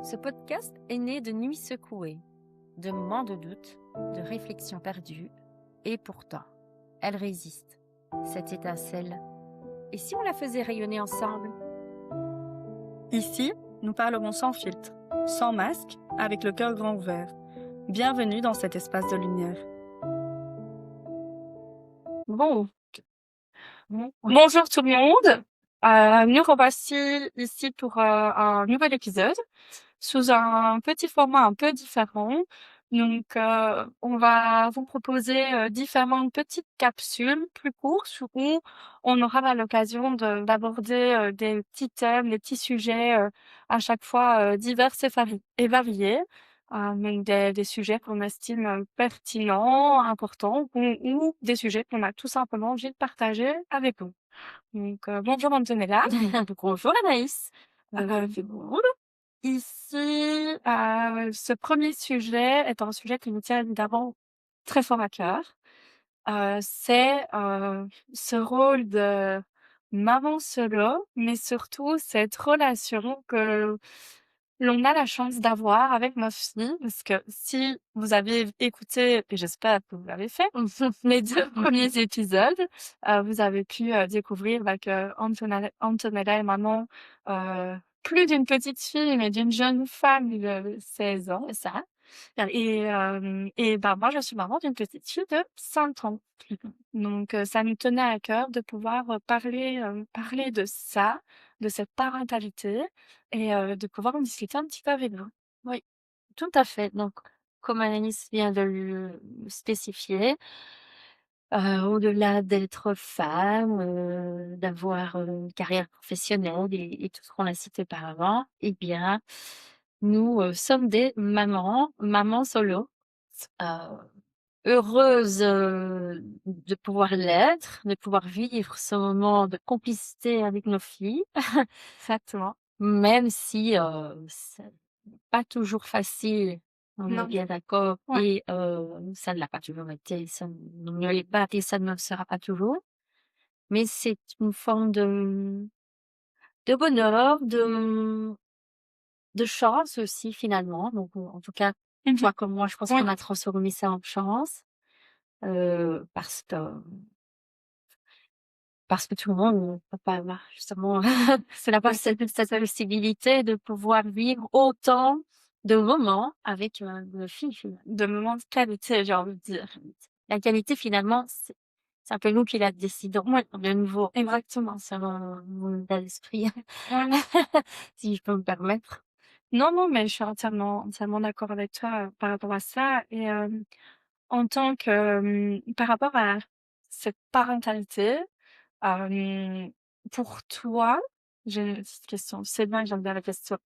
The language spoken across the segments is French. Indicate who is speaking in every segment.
Speaker 1: Ce podcast est né de nuits secouées, de moments de doute, de réflexions perdues, et pourtant, elle résiste, cette étincelle. Et si on la faisait rayonner ensemble?
Speaker 2: Ici, nous parlerons sans filtre, sans masque, avec le cœur grand ouvert. Bienvenue dans cet espace de lumière.
Speaker 3: Bon, bonjour tout le monde. Nous revoici ici pour un nouvel épisode sous un petit format un peu différent. Donc, on va vous proposer différentes petites capsules plus courtes où on aura l'occasion d'aborder des petits thèmes, des petits sujets à chaque fois divers et variés. Donc des sujets qu'on estime pertinents, importants ou des sujets qu'on a tout simplement envie de partager avec vous. Donc, bonjour Antonella.
Speaker 1: Bonjour Anaïs.
Speaker 3: C'est bon. Ici, ce premier sujet est un sujet qui nous tient évidemment très fort à cœur. C'est ce rôle de maman solo, mais surtout cette relation que l'on a la chance d'avoir avec ma fille. Parce que si vous avez écouté, et j'espère que vous l'avez fait, les 2 premiers épisodes, vous avez pu découvrir que Antonella est maman, plus d'une petite fille, mais d'une jeune femme de 16 ans.
Speaker 1: C'est ça.
Speaker 3: Et moi, je suis maman d'une petite fille de 5 ans. Donc, ça nous tenait à cœur de pouvoir parler de ça, de cette parentalité et de pouvoir en discuter un petit peu avec vous.
Speaker 1: Oui, tout à fait. Donc, comme Anaïs vient de le spécifier, au-delà d'être femme, d'avoir une carrière professionnelle et tout ce qu'on a cité auparavant, eh bien, nous sommes des mamans solo, heu, heureuses de pouvoir l'être, de pouvoir vivre ce moment de complicité avec nos filles,
Speaker 3: Exactement.
Speaker 1: même si c'est pas toujours facile, on est
Speaker 3: Non.
Speaker 1: bien d'accord,
Speaker 3: Ouais.
Speaker 1: et ça ne l'a pas toujours été, ça ne l'est pas et ça ne le sera pas toujours. Mais c'est une forme de bonheur, de chance aussi finalement. Donc, en tout cas, toi comme moi, je pense
Speaker 3: Oui.
Speaker 1: qu'on a transformé ça en chance, parce que tout le monde ne peut pas avoir justement c'est n'a pas cette possibilité de pouvoir vivre autant de moments avec, nos filles finalement.
Speaker 3: De moments de qualité, j'ai envie de dire.
Speaker 1: La qualité finalement, c'est un peu nous qui la décidons,
Speaker 3: Ouais.
Speaker 1: de nouveau,
Speaker 3: Exactement.
Speaker 1: selon mon état d'esprit,
Speaker 3: Ouais.
Speaker 1: si je peux me permettre.
Speaker 3: Non, mais je suis entièrement d'accord avec toi, par rapport à ça et en tant que, par rapport à cette parentalité, hem, pour toi, j'ai une petite question. C'est bien que j'aime bien la question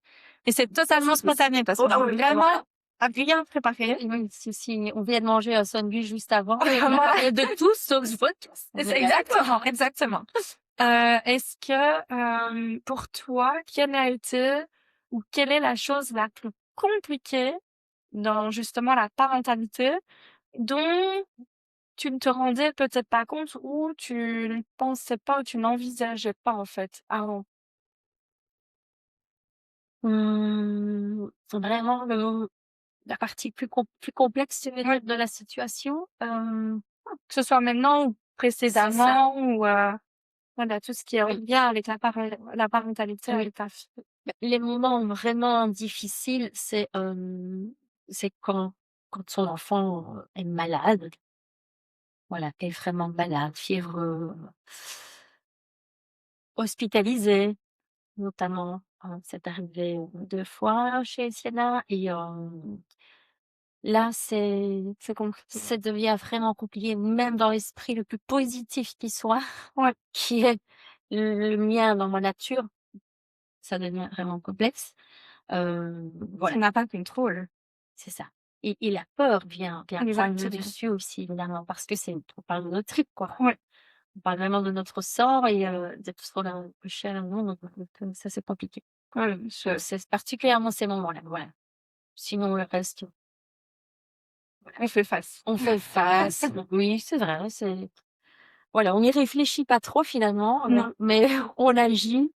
Speaker 3: et c'est totalement spontané parce que j'ai vraiment rien préparé.
Speaker 1: Oui, si on vient de manger un sandwich juste avant, on a
Speaker 3: Voilà.
Speaker 1: parlé de tout sauf du podcast.
Speaker 3: C'est exactement. Est-ce que, pour toi, quelle a été ou quelle est la chose la plus compliquée dans justement la parentalité dont tu ne te rendais peut-être pas compte ou tu ne pensais pas ou tu n'envisageais pas en fait avant?
Speaker 1: Vraiment la partie plus complexe, tu veux dire, de la situation?
Speaker 3: Que ce soit maintenant ou
Speaker 1: C'est ça.
Speaker 3: précédemment ou, voilà, tout ce qui est en
Speaker 1: Oui.
Speaker 3: lien avec la parentalité
Speaker 1: Oui.
Speaker 3: avec ta fille.
Speaker 1: Les moments vraiment difficiles, c'est quand son enfant est malade, voilà, est vraiment malade, fiévreux, hospitalisé notamment, c'est arrivé 2 fois chez Sienna et là,
Speaker 3: C'est compliqué.
Speaker 1: ça devient vraiment compliqué, même dans l'esprit le plus positif qui soit,
Speaker 3: Ouais.
Speaker 1: qui est le mien dans ma nature, ça devient vraiment complexe.
Speaker 3: Ça
Speaker 1: Voilà,
Speaker 3: n'a pas de contrôle.
Speaker 1: c'est ça, et la peur vient prendre le
Speaker 3: Exactement.
Speaker 1: dessus aussi évidemment parce que on parle de notre trip quoi.
Speaker 3: Ouais.
Speaker 1: On parle vraiment de notre sang et de tout ce qu'on a de plus cher à nous, donc ça c'est compliqué.
Speaker 3: Ouais,
Speaker 1: Donc c'est particulièrement ces moments-là, voilà. Sinon le reste,
Speaker 3: on fait face.
Speaker 1: on fait face. Oui, c'est vrai, voilà, on n'y réfléchit pas trop finalement,
Speaker 3: Non.
Speaker 1: mais on agit,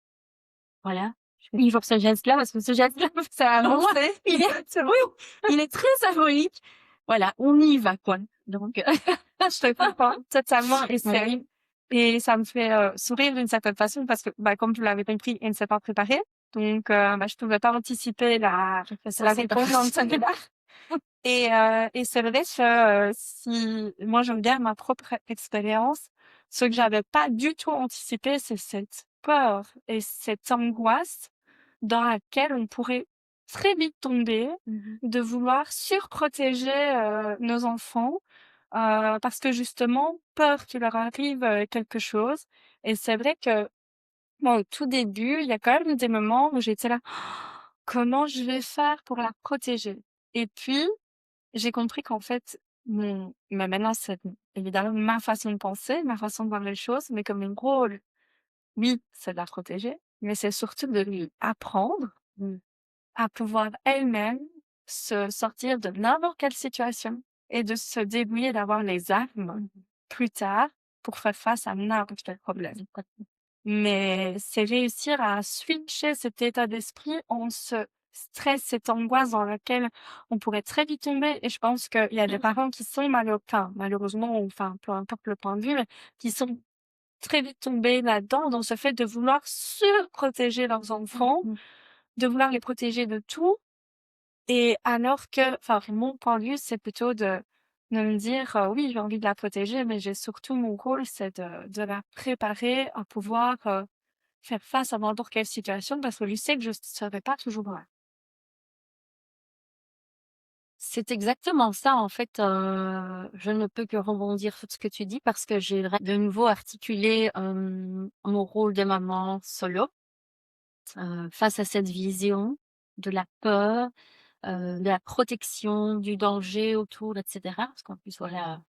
Speaker 1: voilà. il faut ce geste-là parce que ce geste-là, ça a
Speaker 3: Avancer.
Speaker 1: il est oui, il est très symbolique. Voilà, on y va, quoi. Donc
Speaker 3: Je te comprends totalement
Speaker 1: oui.
Speaker 3: et ça me fait, sourire d'une certaine façon parce que, bah, comme tu l'avais compris, elle ne s'est pas préparée. Donc, bah, je pouvais pas anticiper
Speaker 1: Ça,
Speaker 3: la
Speaker 1: c'est pas
Speaker 3: réponse dans
Speaker 1: facile.
Speaker 3: celui-là. Et c'est vrai que, si moi je regarde ma propre expérience, ce que j'avais pas du tout anticipé, c'est cette peur et cette angoisse dans laquelle on pourrait très vite tomber,
Speaker 1: Mmh.
Speaker 3: de vouloir surprotéger, nos enfants, parce que justement, peur qu'il leur arrive, quelque chose. Et c'est vrai que moi, au tout début, il y a quand même eu des moments où j'étais là: «Comment je vais faire pour la protéger?» Et puis, j'ai compris qu'en fait, mais maintenant c'est évidemment ma façon de penser, ma façon de voir les choses, mais que mon rôle, oui, c'est de la protéger, mais c'est surtout de lui apprendre
Speaker 1: Mmh.
Speaker 3: à pouvoir elle-même se sortir de n'importe quelle situation et de se débrouiller, d'avoir les armes plus tard pour faire face à n'importe quel problème. Mais c'est réussir à switcher cet état d'esprit en ce stress, cette angoisse dans laquelle on pourrait très vite tomber. Et je pense qu'il y a des parents qui sont malheureusement, enfin, peu importe le point de vue, mais qui sont très vite tombés là-dedans, dans ce fait de vouloir surprotéger leurs enfants,
Speaker 1: Mmh.
Speaker 3: de vouloir les protéger de tout. Et alors que, enfin, mon point de vue, c'est plutôt de me dire, oui, j'ai envie de la protéger, mais j'ai surtout mon rôle, c'est de la préparer à pouvoir, faire face à n'importe quelle situation parce que je sais que je serai pas toujours là.
Speaker 1: C'est exactement ça, en fait, je ne peux que rebondir sur ce que tu dis parce que j'ai de nouveau articulé, mon rôle de maman solo, face à cette vision de la peur, de la protection, du danger autour et cetera. Parce qu'en plus, voilà,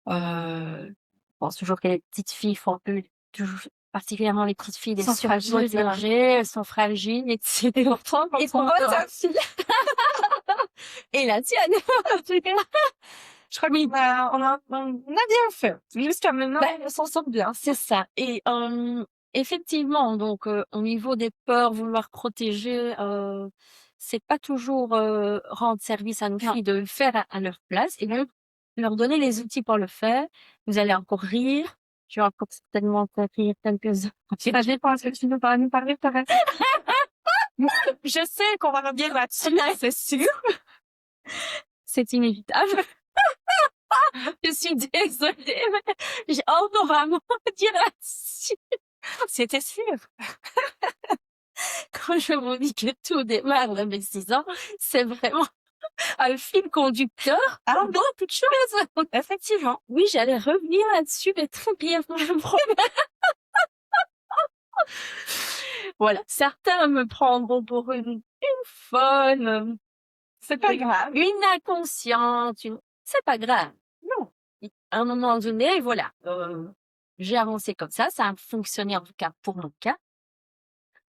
Speaker 1: je pense toujours que les petites filles font plus toujours particulièrement les petites filles, des
Speaker 3: Sans fragiles,
Speaker 1: surprotégées, elles sont fragiles et
Speaker 3: et
Speaker 1: cetera.
Speaker 3: pourtant, quand
Speaker 1: Et
Speaker 3: on voit
Speaker 1: pourtant
Speaker 3: sa fille,
Speaker 1: et la tienne!
Speaker 3: je crois qu'on a bien fait. Jusqu'à maintenant,
Speaker 1: Bah,
Speaker 3: on s'en sort bien.
Speaker 1: c'est ça et effectivement donc au niveau des peurs, vouloir protéger, c'est pas toujours, rendre service à nos
Speaker 3: Non.
Speaker 1: filles de le faire à leur place et donc leur donner les outils pour le faire. Vous allez encore rire, tu vas encore certainement faire rire quelques-uns.
Speaker 3: Bah, je pense que tu veux pas nous parler, t'as raison. Je sais qu'on va revenir là-dessus, c'est sûr.
Speaker 1: C'est inévitable. Je suis désolée, mais j'ai honte de vraiment dire là-dessus.
Speaker 3: C'était sûr.
Speaker 1: Quand je vous dis que tout démarre à mes 6 ans, c'est vraiment un fil conducteur
Speaker 3: Ah,
Speaker 1: dans beaucoup de choses.
Speaker 3: effectivement.
Speaker 1: Oui, j'allais revenir là-dessus, mais très brièvement, je me promets. Voilà, certains me prendront pour une folle,
Speaker 3: C'est pas grave.
Speaker 1: une inconsciente, une c'est pas grave. Non. À un moment donné, voilà, j'ai avancé comme ça a fonctionné en tout cas pour mon cas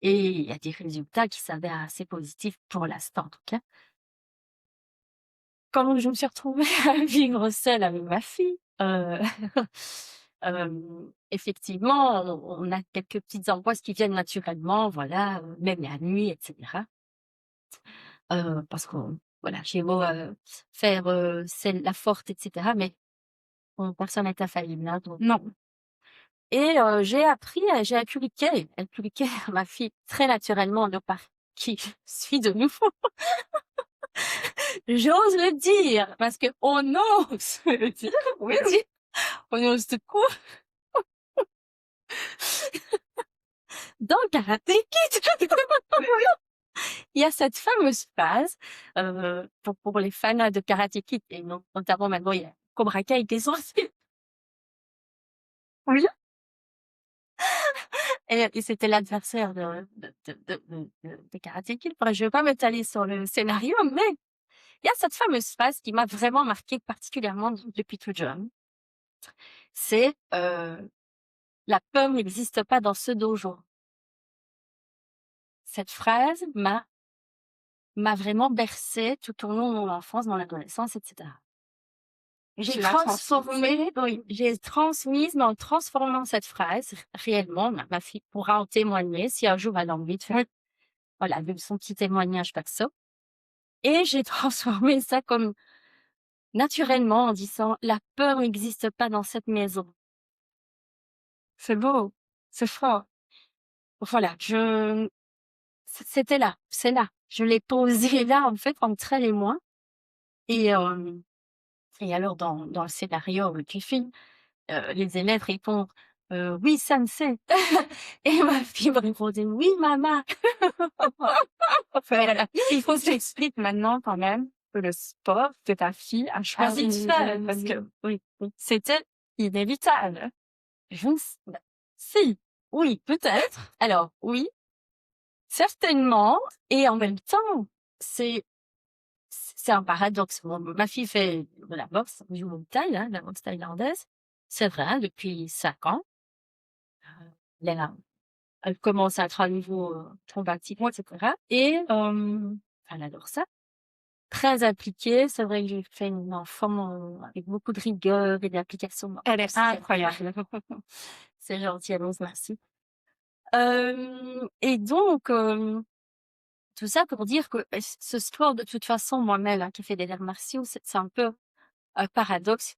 Speaker 1: et il y a des résultats qui s'avèrent assez positifs pour l'instant en tout cas. Quand je me suis retrouvée à vivre seule avec ma fille, effectivement, on a quelques petites angoisses qui viennent naturellement, voilà, même la nuit et cetera. Parce qu'on voilà, j'ai beau, faire, celle la forte et cetera, mais bon, personne n'est infaillible, hein, donc
Speaker 3: Non.
Speaker 1: et j'ai inculqué à ma fille très naturellement de par qui je suis de nouveau. J'ose le dire parce qu'on ose le dire,
Speaker 3: Oui,
Speaker 1: dire on ose de quoi? Dans Karate Kid, il y a cette fameuse phrase, pour les fans de Karate Kid et notamment maintenant il y a Cobra Kai qui est sorti
Speaker 3: oui.
Speaker 1: et c'était l'adversaire de Karate Kid. Bref, je vais pas m'étaler sur le scénario, mais il y a cette fameuse phrase qui m'a vraiment marquée particulièrement depuis toute jeune. C'est, «La peur n'existe pas dans ce dojo». Cette phrase m'a vraiment bercée tout au long de mon enfance, mon adolescence et cetera. J'ai
Speaker 3: Tu l'as
Speaker 1: transformé, oui, j'ai transmise, mais en transformant cette phrase, réellement, ma fille pourra en témoigner si un jour elle a envie de faire, voilà, de son petit témoignage perso. Et j'ai transformé ça comme naturellement en disant: «La peur n'existe pas dans cette maison».
Speaker 3: C'est beau, c'est fort.
Speaker 1: Voilà, c'était là, c'est là. Je l'ai posé là, en fait, entre elle et moi. Et, et alors dans le scénario du film, les élèves répondent: «Oui, sensei». Et ma fille me répondait: «Oui, maman». Voilà.
Speaker 3: Il faut que tu expliques maintenant quand même que le sport que ta fille a choisi de faire parce que
Speaker 1: Oui, oui.
Speaker 3: c'était inévitable.
Speaker 1: Je ne s bah, si, oui, peut-être. Alors oui, certainement, et en même temps, c'est c'est un paradoxe. Bon, ma fille fait de la boxe du Muay Thai, hein, la boxe thaïlandaise. C'est vrai, hein, depuis 5 ans. Elle a elle commence à être à un niveau, combatif, et cetera, et elle adore ça. Très impliquée, c'est vrai que j'ai fait une enfant, avec beaucoup de rigueur et d'application.
Speaker 3: Elle est incroyable.
Speaker 1: C'est gentil, Rose, merci. Et donc, tout ça pour dire que, ce sport, de toute façon, moi-même, hein, qui fais des arts martiaux, c'est un peu un paradoxe.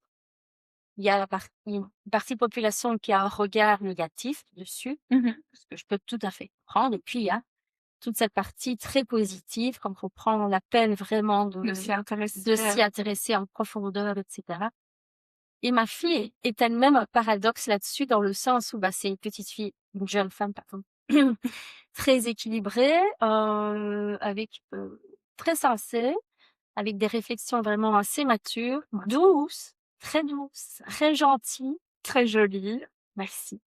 Speaker 1: Il y a une partie population qui a un regard négatif dessus, ce que je peux tout à fait comprendre, et puis il y a toute cette partie très positive, quand on prend la peine vraiment
Speaker 3: De s'y intéresser.
Speaker 1: de s'y intéresser en profondeur, et cetera. Et ma fille est elle-même un paradoxe là-dessus, dans le sens où, bah, c'est une petite fille, une jeune femme, pardon, très équilibrée, avec, très sensée, avec des réflexions vraiment assez matures, douce, très gentille,
Speaker 3: Très jolie.
Speaker 1: merci.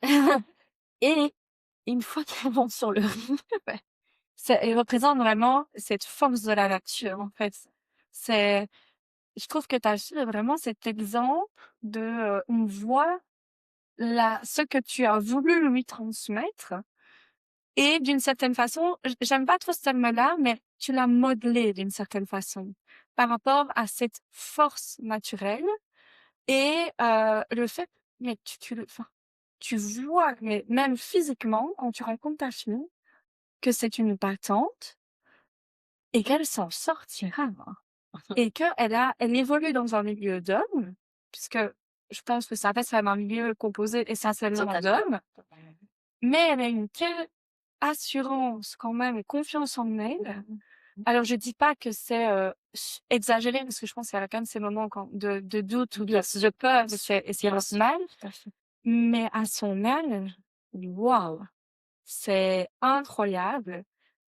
Speaker 1: Et une fois qu'elle monte sur le ring, ouais,
Speaker 3: Elle représente vraiment cette force de la nature, en fait. C'est, je trouve que ta fille est vraiment cet exemple de, on voit ce que tu as voulu lui transmettre et d'une certaine façon, j'aime pas trop ce terme-là, mais tu l'as modelé d'une certaine façon par rapport à cette force naturelle et le fait, mais enfin, tu vois, mais même physiquement, quand tu rencontres ta fille, que c'est une battante et qu'elle s'en sortira et elle évolue dans un milieu d'hommes, puisque je pense que ça reste quand même un milieu composé essentiellement d'hommes, mais elle a une telle assurance quand même et confiance en elle. Alors je dis pas que c'est, exagéré parce que je pense qu'il y a quand même ces moments de doute ou de peur et c'est normal,
Speaker 1: tout à fait.
Speaker 3: mais à son âge, waouh, c'est incroyable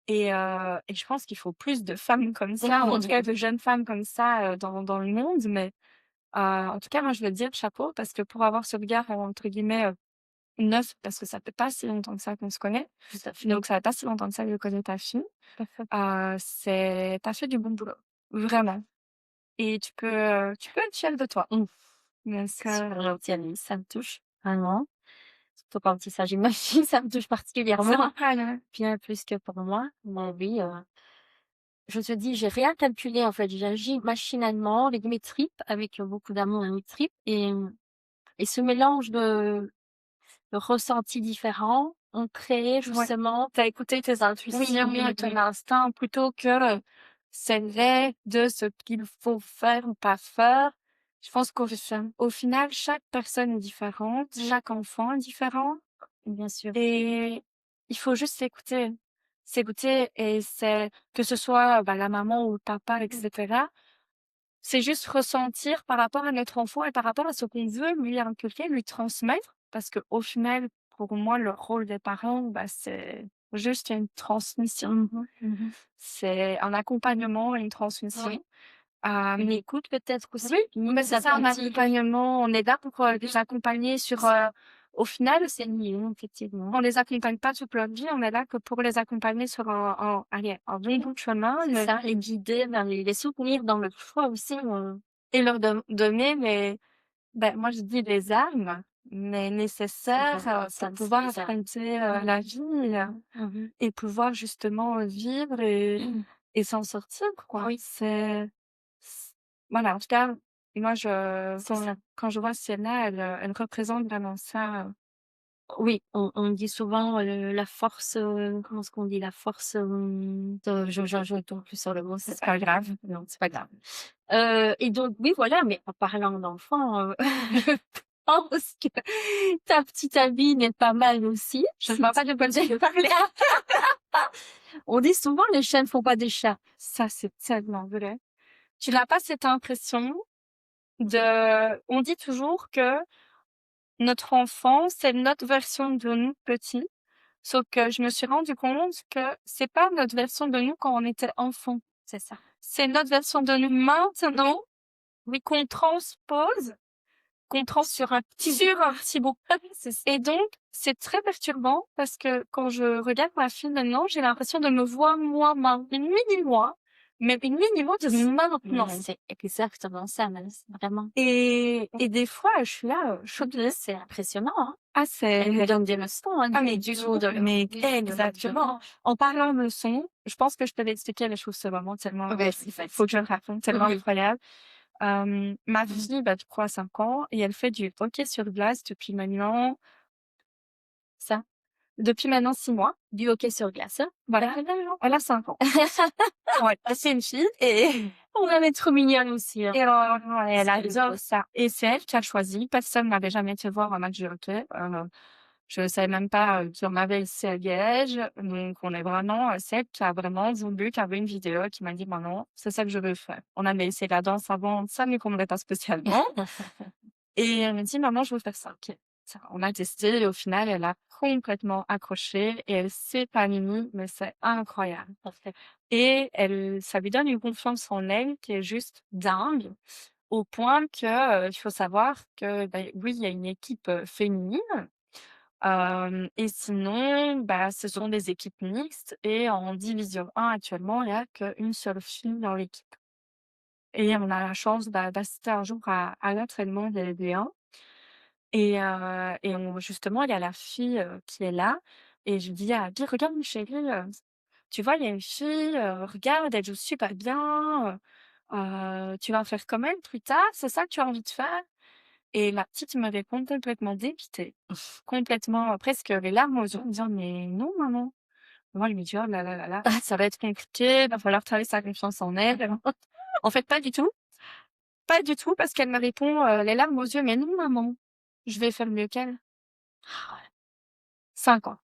Speaker 3: et je pense qu'il faut plus de femmes comme ça, en tout cas de jeunes femmes comme ça, dans le monde, mais en tout cas moi je veux dire chapeau parce que pour avoir ce regard, entre guillemets, neuf, parce que ça fait pas si longtemps que ça qu'on se connaît,
Speaker 1: Tout à fait.
Speaker 3: donc ça fait pas si longtemps que ça que je connais ta fille, tu fait du bon boulot, vraiment et tu peux être fière de toi.
Speaker 1: Mmh.
Speaker 3: Donc
Speaker 1: C'est super gentil, Alice, ça me touche, vraiment. Surtout quand il s'agit de ma fille, ça me touche
Speaker 3: c'est
Speaker 1: particulièrement,
Speaker 3: normal, hein.
Speaker 1: bien plus que pour moi. Mais oui, je te dis, j'ai rien calculé, en fait. J'agis machinalement avec mes tripes, avec, beaucoup d'amour dans mes tripes, et ce mélange de ressentis différents ont créé
Speaker 3: Ouais.
Speaker 1: justement,
Speaker 3: Tu écouté tes intuitions
Speaker 1: oui,
Speaker 3: et ton instinct plutôt que celle de ce qu'il faut faire ou pas faire. Je pense au final, chaque personne est différente, chaque enfant est différent
Speaker 1: bien sûr.
Speaker 3: et il faut juste s'écouter. S'écouter et c'est que ce soit, bah, la maman ou le papa et cetera, c'est juste ressentir par rapport à notre enfant et par rapport à ce qu'on veut lui inculquer, lui transmettre. Parce qu'au final, pour moi, le rôle des parents, bah, c'est juste une transmission.
Speaker 1: Mmh.
Speaker 3: C'est un accompagnement et une transmission.
Speaker 1: Oui. Une écoute peut-être aussi,
Speaker 3: Oui,
Speaker 1: une
Speaker 3: mais c'est ça, un
Speaker 1: sympathie.
Speaker 3: accompagnement. On est là pour les accompagner sur, au final,
Speaker 1: C'est mignon, effectivement.
Speaker 3: on les accompagne pas toute leur vie, on est là que pour les accompagner sur allez, un bon bout de chemin,
Speaker 1: C'est ça, les guider, ben, les soutenir dans le choix aussi,
Speaker 3: et leur donner ben, moi, je dis les armes, mais nécessaires,
Speaker 1: ça
Speaker 3: pour pouvoir
Speaker 1: c'est ça.
Speaker 3: affronter, la vie,
Speaker 1: Mmh.
Speaker 3: et pouvoir justement, vivre et s'en sortir, quoi.
Speaker 1: Oui.
Speaker 3: C'est voilà, en tout cas, moi,
Speaker 1: C'est ça.
Speaker 3: quand je vois Sienna, elle représente vraiment ça.
Speaker 1: Oui, on dit souvent, la force, comment est-ce qu'on dit? La force, je tombe plus sur le mot,
Speaker 3: C'est pas grave.
Speaker 1: non, c'est pas grave. Et donc oui, voilà, mais en parlant d'enfants, je pense que ta petite Amine est pas mal aussi.
Speaker 3: Je ne vois pas de quoi tu veux parler.
Speaker 1: On dit souvent: «Les chiens ne font pas des chats».
Speaker 3: Ça, c'est tellement vrai. Tu n'as pas cette impression on dit toujours que notre enfant, c'est notre version de nous petits. Sauf que je me suis rendu compte que c'est pas notre version de nous quand on était enfant.
Speaker 1: C'est ça.
Speaker 3: C'est notre version de nous maintenant, mais qu'on transpose sur un petit bout.
Speaker 1: C'est ça.
Speaker 3: Et donc, c'est très perturbant parce que quand je regarde ma fille maintenant, j'ai l'impression de me voir moi, une mini-moi, mais une mini-moi de maintenant.
Speaker 1: C'est exactement ça, Malice, vraiment.
Speaker 3: Et des fois, je suis là, choquée.
Speaker 1: C'est impressionnant, hein.
Speaker 3: Ah,
Speaker 1: Elle nous
Speaker 3: c'est,
Speaker 1: donne des leçons, hein,
Speaker 3: ah, mais
Speaker 1: du
Speaker 3: du
Speaker 1: haut
Speaker 3: tout,
Speaker 1: de leur
Speaker 3: mais
Speaker 1: de leur
Speaker 3: exactement. En parlant de son, je pense que je t'avais expliqué les choses ce moment tellement,
Speaker 1: Ouais, c'est facile.
Speaker 3: faut que je le raconte, tellement
Speaker 1: Oui.
Speaker 3: incroyable. Ma fille, du coup, a 5 ans et elle fait du hockey sur glace
Speaker 1: Ça,
Speaker 3: depuis maintenant 6 mois.
Speaker 1: du hockey sur glace, hein.
Speaker 3: Voilà. Elle a 5 ans. Ouais, c'est une fille et
Speaker 1: On elle est trop mignonne aussi, hein.
Speaker 3: et elle
Speaker 1: C'est
Speaker 3: adore
Speaker 1: rigolo.
Speaker 3: ça. Et c'est elle qui a choisi. Personne n'avait jamais été voir un match de hockey. Je savais même pas qu'il y en avait ici à Liège. Donc, on est vraiment, c'est elle qui a vraiment voulu, qui avait une vidéo, qui m'a dit, «Maman, c'est ça que je veux faire». On avait essayé la danse avant ça, mais qu'on ne pas spécialement. Et elle me dit: «Maman, je veux faire ça». OK. Ça, on a testé et au final, elle a complètement accroché et elle s'épanouit, mais c'est incroyable.
Speaker 1: Parfait.
Speaker 3: Et ça lui donne une confiance en elle qui est juste dingue, au point que, il faut savoir que, oui, il y a une équipe, féminine, et sinon, ce sont des équipes mixtes et en division 1 actuellement, il y a qu'une seule fille dans l'équipe. Et on a la chance, d'assister un jour à l'entraînement des D1 et justement, il y a la fille, qui est là et je dis à Abby: «Regarde mon chéri, tu vois, il y a une fille, regarde, elle joue super bien, tu vas faire comme elle plus tard, c'est ça que tu as envie de faire?» Et la petite me répond complètement dépitée, complètement, presque les larmes aux yeux, en me disant: «Mais non maman». Moi, je me dis: «Oh là là là là, ça va être compliqué, va falloir travailler sa confiance en elle». En fait, pas du tout. Pas du tout, parce qu'elle me répond, les larmes aux yeux: «Mais non maman, je vais faire mieux qu'elle». 5 ans.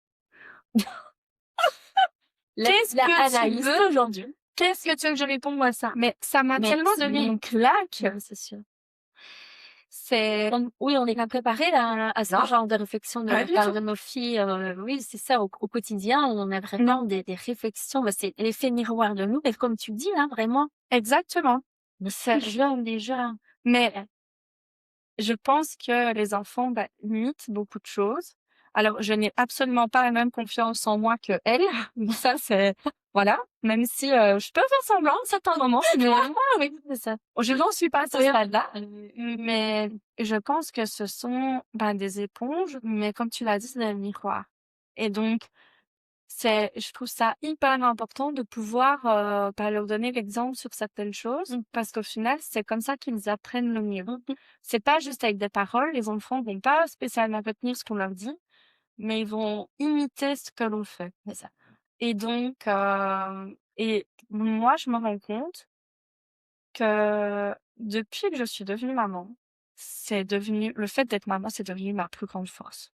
Speaker 3: Qu'est-ce
Speaker 1: La
Speaker 3: que tu
Speaker 1: Anaïs
Speaker 3: veux
Speaker 1: d'aujourd'hui.
Speaker 3: qu'est-ce que tu veux que je réponde à ça? Mais ça m'a
Speaker 1: Mais
Speaker 3: tellement donné une claque.
Speaker 1: c'est sûr.
Speaker 3: C'est
Speaker 1: Oui, on n'est pas préparé là, à ce
Speaker 3: Non,
Speaker 1: genre de réflexion de
Speaker 3: pas
Speaker 1: la
Speaker 3: du
Speaker 1: part
Speaker 3: tout.
Speaker 1: de nos filles. Oui, c'est ça, au quotidien, on a vraiment
Speaker 3: Non,
Speaker 1: des réflexions. C'est l'effet miroir de nous, mais comme tu dis, là, vraiment,
Speaker 3: exactement.
Speaker 1: mais c'est jeune déjà.
Speaker 3: Mais je pense que les enfants, imitent beaucoup de choses. Alors, je n'ai absolument pas la même confiance en moi qu'elles. Ça, c'est voilà. Même si, je peux faire semblant à certains moments, mais
Speaker 1: Oui, c'est ça.
Speaker 3: je n'en suis pas à ce
Speaker 1: Oui.
Speaker 3: stade-là. Mais je pense que ce sont, des éponges, mais comme tu l'as dit, c'est des miroirs. Et donc, je trouve ça hyper important de pouvoir, leur donner l'exemple sur certaines choses, parce qu'au final, c'est comme ça qu'ils apprennent le mieux. C'est pas juste avec des paroles, les enfants vont pas spécialement retenir ce qu'on leur dit, mais ils vont imiter ce que l'on fait.
Speaker 1: C'est ça.
Speaker 3: Et donc, et moi, je me rends compte que depuis que je suis devenue maman, le fait d'être maman, c'est devenu ma plus grande force.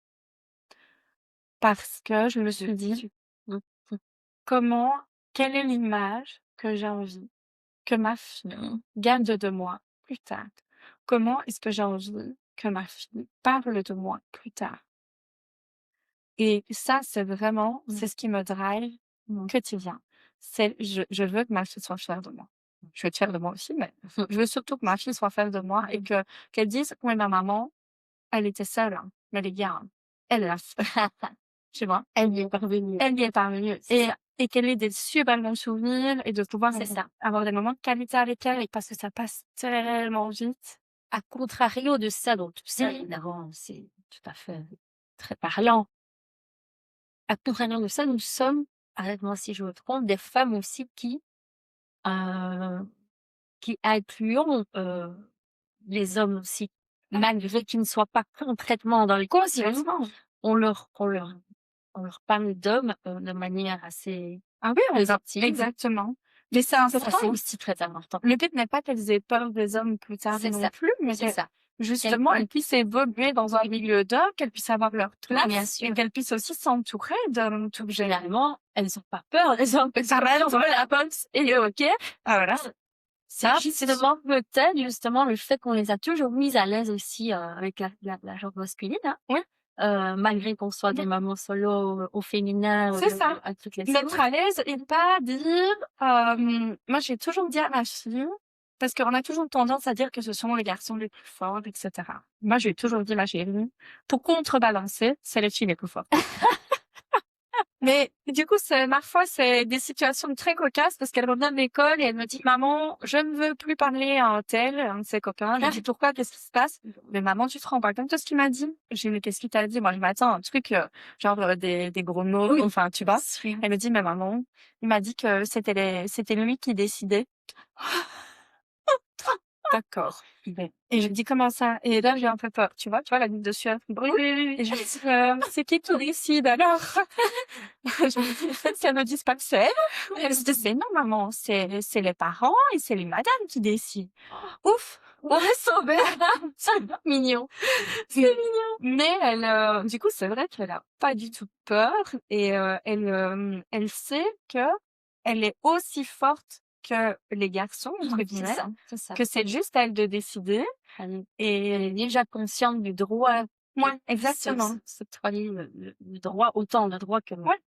Speaker 3: Parce que je me suis dit,
Speaker 1: Mmh.
Speaker 3: comment, quelle est l'image que j'ai envie que ma fille garde de moi plus tard? Comment est-ce que j'ai envie que ma fille parle de moi plus tard? Et ça, c'est ce qui me drive
Speaker 1: Mmh.
Speaker 3: quotidien. Je veux que ma fille soit fière de moi. Je veux être fière de moi aussi, mais je veux surtout que ma fille soit fière de moi et qu'elle dise: «Oui, ma maman, elle était seule, hein, mais les gars, hein, elle l'a fait». Tu vois?
Speaker 1: Elle y est parvenue.
Speaker 3: Elle y est parvenue et qu'elle ait des super bons souvenirs et de pouvoir
Speaker 1: C'est ça.
Speaker 3: avoir des moments de qualité avec elle parce que ça passe tellement vite.
Speaker 1: À contrario de ça, donc tout ça, évidemment, c'est tout à fait très parlant. À contrario de ça, nous sommes, arrête-moi si je me trompe, des femmes aussi heu, qui incluons, les hommes aussi, malgré qu'ils ne soient pas complètement dans les consciences,
Speaker 3: Complètement.
Speaker 1: on leur parle d'hommes, de manière assez
Speaker 3: Ah oui,
Speaker 1: positive.
Speaker 3: exactement. Mais c'est
Speaker 1: Ça,
Speaker 3: important.
Speaker 1: c'est aussi très important.
Speaker 3: Le but n'est pas qu'elles aient peur des hommes plus tard
Speaker 1: C'est
Speaker 3: non
Speaker 1: ça.
Speaker 3: plus, mais
Speaker 1: C'est ça.
Speaker 3: justement, elles puissent évoluer dans un milieu d'hommes, qu'elles puissent avoir leur
Speaker 1: Bien
Speaker 3: place
Speaker 1: sûr.
Speaker 3: et qu'elles puissent aussi s'entourer d'hommes tout
Speaker 1: Généralement, elles n'ont pas peur, les hommes, parce qu'elles ont la boxe et OK.
Speaker 3: Ah voilà.
Speaker 1: C'est justement peut-être justement le fait qu'on les a toujours mises à l'aise aussi, avec la genre masculine, hein.
Speaker 3: Oui.
Speaker 1: Malgré qu'on soit des mamans solo au féminin,
Speaker 3: C'est ça.
Speaker 1: à toutes les
Speaker 3: D'être à l'aise et pas dire, moi j'ai toujours dit à ma fille, parce qu'on a toujours tendance à dire que ce sont les garçons les plus forts, etc. Moi j'ai toujours dit, ma chérie, pour contrebalancer, c'est les filles les plus fortes. Mais du coup, parfois, c'est des situations très cocasses parce qu'elle revient de l'école et elle me dit, maman, je ne veux plus parler à un tel, un de ses copains. Je lui dis, pourquoi? Qu'est-ce qui se passe? Mais maman, tu te rends pas compte de ce qu'il m'a dit? J'ai dit, mais qu'est-ce qu'il t'a dit? Moi, je m'attends à un truc, genre, des gros mots, enfin, tu vois. Elle me dit, mais maman, il m'a dit que c'était lui qui décidait. D'accord. Et je lui dis, comment ça? Et là, j'ai un peu peur, tu vois, la goutte de sueur. Et je lui dis, c'est qui décide alors? Je me dis, si elles me disent pas que c'est elle. Elle se dit, c'est non, maman, c'est les parents et c'est les madames qui décident. Ouf! On est sauvés! C'est mignon. C'est mignon. Mais elle, du coup, c'est vrai qu'elle a pas du tout peur et elle sait que elle est aussi forte que les garçons, entre guillemets,
Speaker 1: C'est ça.
Speaker 3: que c'est juste à elle de décider.
Speaker 1: Elle est déjà consciente du droit.
Speaker 3: Ouais, exactement.
Speaker 1: S'octroyer le droit, autant le droit que
Speaker 3: Ouais.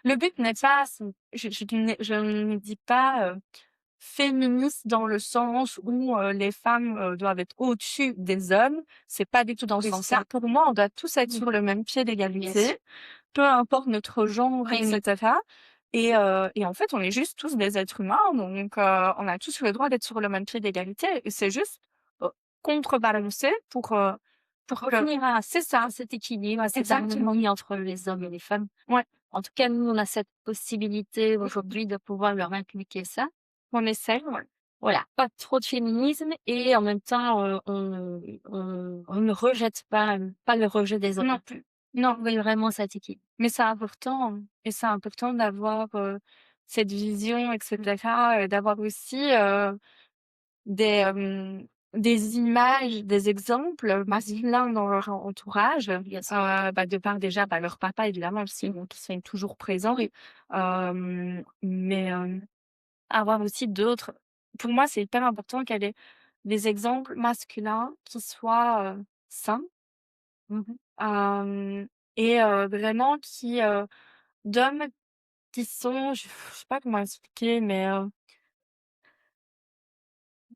Speaker 3: Le but n'est pas, je ne dis pas féministe dans le sens où les femmes doivent être au-dessus des hommes. C'est pas du tout dans ce sens-là. Pour moi, on doit tous être sur le même pied d'égalité, peu importe notre genre, etc. Et en fait, on est juste tous des êtres humains, donc on a tous le droit d'être sur le même pied d'égalité. Et c'est juste contrebalancer pour
Speaker 1: revenir à cet équilibre, à cette harmonie entre les hommes et les femmes.
Speaker 3: Ouais.
Speaker 1: En tout cas, nous, on a cette possibilité aujourd'hui de pouvoir leur inculquer ça.
Speaker 3: On essaie.
Speaker 1: Voilà, pas trop de féminisme et en même temps, on ne rejette pas le rejet des hommes non plus. Non, oui, vraiment cet équilibre.
Speaker 3: Mais c'est important et c'est important d'avoir cette vision, etc. Et d'avoir aussi des images, des exemples masculins dans leur entourage, de par déjà leur papa évidemment aussi, donc qui sont toujours présents, mais avoir aussi d'autres. Pour moi, c'est hyper important qu'elle ait des exemples masculins qui soient sains et vraiment d'hommes qui sont, je sais pas comment expliquer, mais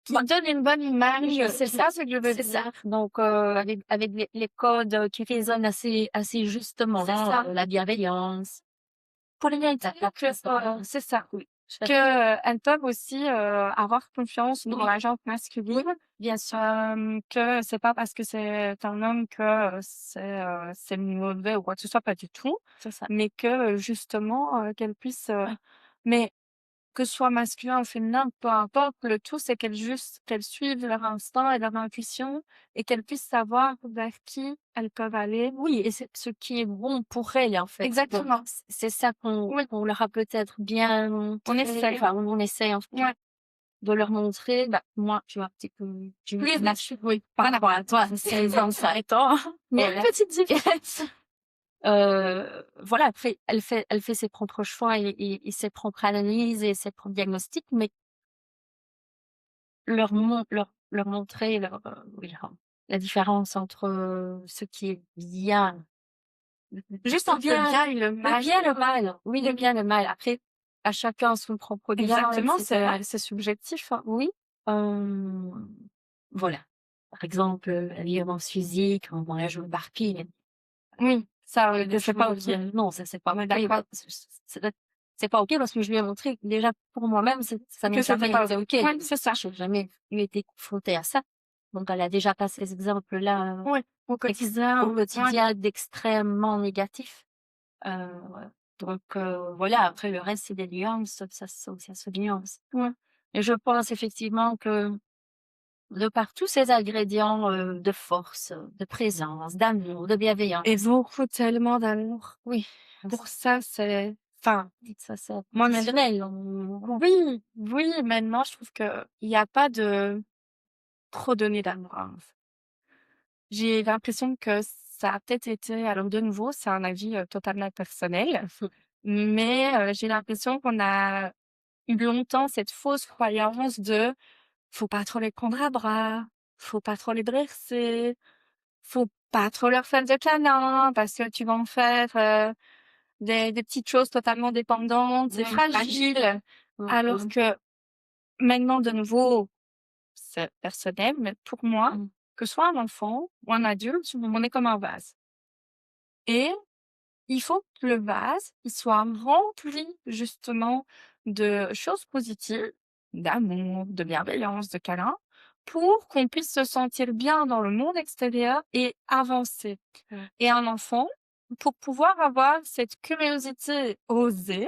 Speaker 3: qui donnent une bonne image. C'est ça ce que je veux dire.
Speaker 1: Ça. Donc, avec les codes qui résonnent assez justement, la bienveillance.
Speaker 3: Pour les c'est ça. Oui. Elles peuvent aussi avoir confiance dans la gente masculine.
Speaker 1: Bien sûr.
Speaker 3: Que c'est pas parce que c'est un homme que c'est mauvais ou quoi que ce soit, pas du tout.
Speaker 1: C'est ça.
Speaker 3: Mais que justement qu'elles puissent mais que ce soit masculin ou féminin, peu importe, le tout c'est qu'elles suivent leur instinct et leur intuition et qu'elles puissent savoir vers qui elles peuvent aller.
Speaker 1: Oui, et c'est ce qui est bon pour elles, en fait.
Speaker 3: Exactement.
Speaker 1: Donc, c'est ça qu'on leur a peut-être bien
Speaker 3: On essaie.
Speaker 1: enfin, on essaie en tout cas de leur montrer. Moi, tu vois, un petit peu oui, par rapport à toi, c'est 25 ans. Mais une petite différence. Voilà, après, elle fait ses propres choix et ses propres analyses et ses propres diagnostics, mais leur montrer la différence entre ce qui est bien.
Speaker 3: Juste entre le bien et le mal.
Speaker 1: Le bien et le mal. Oui, le bien et le mal. Après, à chacun son propre bien.
Speaker 3: Exactement, c'est subjectif. Hein.
Speaker 1: Oui. Voilà. Par exemple, la violence physique, on la joue Barbie.
Speaker 3: Oui, ça,
Speaker 1: c'est pas ok. Non, ça c'est pas mal. C'est pas ok parce que je lui ai montré déjà pour moi-même, ça n'est jamais été ok.
Speaker 3: Oui, c'est ça.
Speaker 1: J'ai jamais eu été confrontée à ça. Donc elle a déjà pas ces exemples-là
Speaker 3: au
Speaker 1: quotidien d'extrêmement négatifs. Donc voilà, après le reste c'est des nuances, ça se nuance.
Speaker 3: Ouais.
Speaker 1: Et je pense effectivement que de par tous ces ingrédients, de force, de présence, d'amour, de bienveillance.
Speaker 3: Et beaucoup, tellement d'amour.
Speaker 1: Oui,
Speaker 3: Pour ça, enfin,
Speaker 1: ça c'est
Speaker 3: moi,
Speaker 1: inconditionnel.
Speaker 3: oui, oui, maintenant, je trouve que il y a pas de trop donner d'amour, hein. J'ai l'impression que ça a peut-être été, alors de nouveau, c'est un avis, totalement personnel, mais j'ai l'impression qu'on a eu longtemps cette fausse croyance de: «Faut pas trop les prendre à bras, faut pas trop les dresser, faut pas trop leur faire de câlins parce que tu vas en faire, des petites choses totalement dépendantes et fragiles». Alors que maintenant, de nouveau, c'est personnel, mais pour moi, que ce soit un enfant ou un adulte, on est comme un vase et il faut que le vase, il soit rempli justement de choses positives, d'amour, de bienveillance, de câlins, pour qu'on puisse se sentir bien dans le monde extérieur et avancer. Et un enfant, pour pouvoir avoir cette curiosité, oser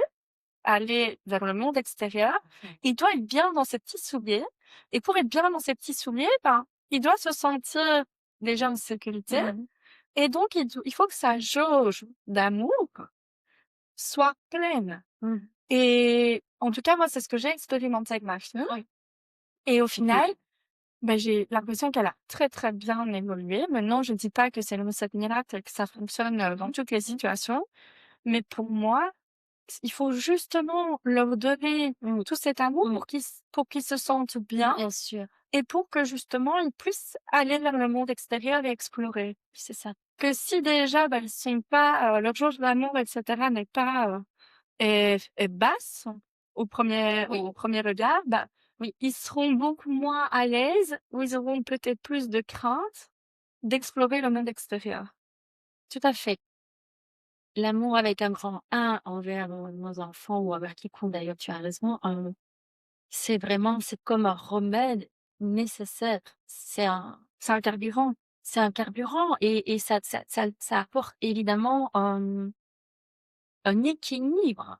Speaker 3: aller vers le monde extérieur, il doit être bien dans ses petits souliers. Et pour être bien dans ses petits souliers, ben, il doit se sentir déjà en sécurité. Et donc, il faut que sa jauge d'amour soit pleine. Et en tout cas, moi, c'est ce que j'ai expérimenté avec ma fille. Et au final, ben, j'ai l'impression qu'elle a très, très bien évolué. Maintenant, je ne dis pas que c'est une recette miracle et que ça fonctionne dans toutes les situations. Mais pour moi, il faut justement leur donner tout cet amour pour qu'ils se sentent bien
Speaker 1: Bien sûr,
Speaker 3: et pour que justement ils puissent aller vers le monde extérieur et explorer.
Speaker 1: c'est ça.
Speaker 3: Que si déjà, ils sont pas, leur jauge d'amour, etc., n'est pas est basse au premier regard, oui, ils seront beaucoup moins à l'aise ou ils auront peut-être plus de crainte d'explorer le monde extérieur.
Speaker 1: Tout à fait. L'amour avec un grand A envers, nos enfants ou envers quiconque d'ailleurs, tu as raison, c'est comme un remède nécessaire.
Speaker 3: C'est un carburant.
Speaker 1: C'est un carburant et ça apporte évidemment un équilibre.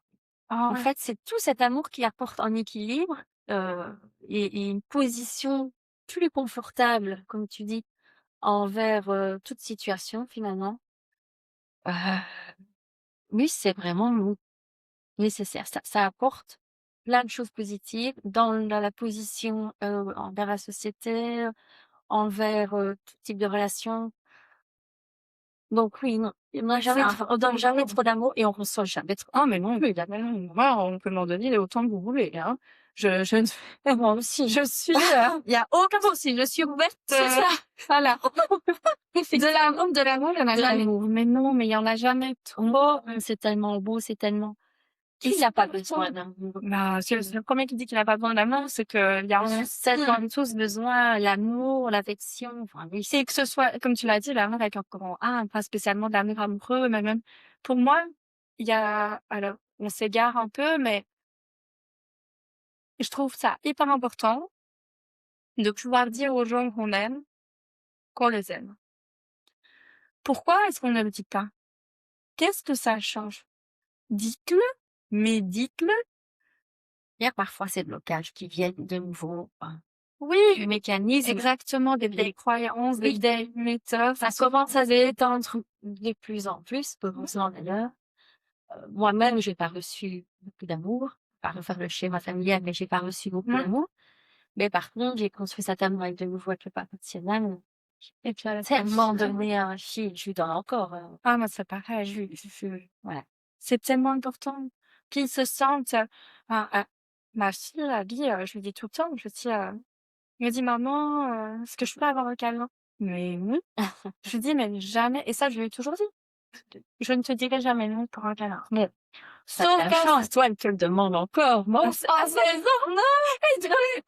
Speaker 1: En fait, c'est tout cet amour qui apporte un équilibre, et une position plus confortable, comme tu dis, envers, toute situation finalement. Heu, oui, c'est vraiment nécessaire. Ça apporte plein de choses positives dans la position, envers la société, envers, tout type de relation. Donc oui, non, on donne jamais trop d'amour et on reçoit jamais trop.
Speaker 3: Ah mais non, évidemment, moi, on peut m'en donner autant que vous voulez, hein. Je ne
Speaker 1: Et moi aussi.
Speaker 3: je suis, il y a aucun souci, je suis ouverte,
Speaker 1: C'est ça.
Speaker 3: voilà. De l'amour, il y en a
Speaker 1: De
Speaker 3: jamais.
Speaker 1: l'amour.
Speaker 3: Mais non, mais il y en a jamais trop.
Speaker 1: C'est tellement beau, c'est tellement qui n'a pas besoin d'amour?
Speaker 3: Bah, c'est le premier qui dit qu'il a pas besoin d'amour, c'est qu'il y a
Speaker 1: On a tous besoin, l'amour, l'affection, enfin oui,
Speaker 3: c'est que ce soit, comme tu l'as dit, l'amour avec un grand A, pas spécialement d'amour amoureux, mais même pour moi, il y a alors on s'égare un peu, mais je trouve ça hyper important de pouvoir dire aux gens qu'on les aime. Pourquoi est-ce qu'on ne le dit pas? Qu'est-ce que ça change? Dites-le, mais dites-le.
Speaker 1: il y a parfois ces blocages qui viennent de nouveau,
Speaker 3: Oui,
Speaker 1: du mécanisme.
Speaker 3: exactement, des vieilles croyances, des
Speaker 1: Oui.
Speaker 3: vieilles méthodes.
Speaker 1: Ça commence à s'étendre de plus en plus, heureusement d'ailleurs. Moi-même, j'ai pas reçu beaucoup d'amour. Pas refaire le schéma familial, mais j'ai pas reçu beaucoup d'amour. Mais par contre, j'ai construit cet amour avec de nouveau avec le papa de Sienna.
Speaker 3: Et puis à la
Speaker 1: Tellement donné à un fil, je lui donne encore,
Speaker 3: ah, moi, c'est pareil.
Speaker 1: voilà.
Speaker 3: C'est tellement important qu'ils se sentent, ma fille, Abby, je lui dis tout le temps, elle me dit: «Maman, est-ce que je peux avoir un câlin?» «Mais oui». Je lui dis: «Mais jamais» et ça, je lui ai toujours dit: «Je ne te dirai jamais non pour un câlin». Bon,
Speaker 1: Ça a la chance, toi, elle te le demande encore. Moi,
Speaker 3: à 16 ans, non!